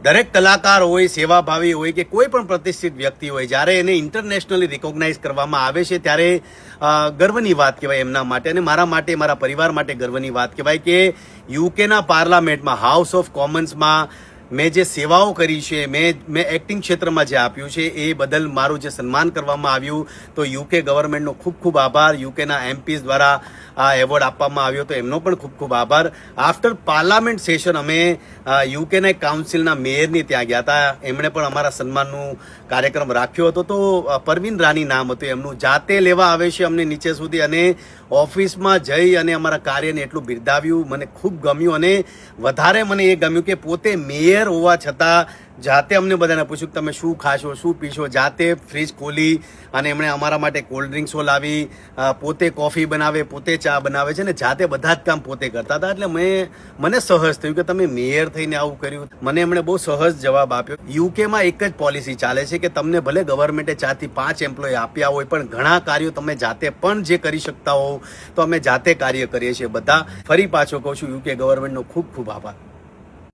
દરેક કલાકાર હોય, સેવાભાવી હોય કે કોઈ પણ પ્રતિષ્ઠિત વ્યક્તિ હોય, જ્યારે એને ઇન્ટરનેશનલી રિકોગ્નાઇઝ કરવામાં આવે છે ત્યારે ગર્વની વાત કહેવાય એમના માટે, અને મારા માટે, મારા પરિવાર માટે ગર્વની વાત કહેવાય કે યુકેના પાર્લામેન્ટમાં, હાઉસ ઓફ કોમન્સમાં મેં જે સેવાઓ કરી છે, મેં એક્ટિંગ ક્ષેત્રમાં જે આપ્યું છે એ બદલ મારું જે સન્માન કરવામાં આવ્યું, તો યુકે ગવર્મેન્ટનો ખૂબ ખૂબ આભાર. યુકેના એમપીસ દ્વારા આ એવોર્ડ આપવામાં આવ્યો તો એમનો પણ ખૂબ ખૂબ આભાર. આફ્ટર પાર્લામેન્ટ સેશન અમે યુકેના એક કાઉન્સિલના મેયરની ત્યાં ગયા હતા. એમણે પણ અમારા સન્માનનું કાર્યક્રમ રાખ્યો હતો. તો પરવીન રાની નામ હતું એમનું. જાતે લેવા આવે છે અમને નીચે સુધી, અને ઓફિસમાં જઈ અને અમારા કાર્યને એટલું બિરદાવ્યું. મને ખૂબ ગમ્યું, અને વધારે મને એ ગમ્યું કે પોતે મેયર હોવા છતાં જાતે અમને બધાને પૂછ્યું કે તમે શું ખાશો, શું પીશો. જાતે ફ્રીજ ખોલી અને એમણે અમારા માટે કોલ્ડ ડ્રિંક્સો લાવી, પોતે કોફી બનાવે, પોતે ચા બનાવે છે, ને જાતે બધા જ કામ પોતે કરતા હતા. એટલે મને સહજ થયું કે તમે મેયર થઈને આવું કર્યું. મને એમણે બહુ સહજ જવાબ આપ્યો. યુકેમાં એક જ પોલિસી ચાલે છે કે તમને ભલે ગવર્મેન્ટે 4 થી 5 એમ્પ્લોય આપ્યા હોય, પણ ઘણા કાર્યો તમે જાતે પણ જે કરી શકતા હોવ તો અમે જાતે કાર્ય કરીએ છીએ બધા. ફરી પાછો કહું છું, યુકે ગવર્મેન્ટનો ખૂબ ખૂબ આભાર.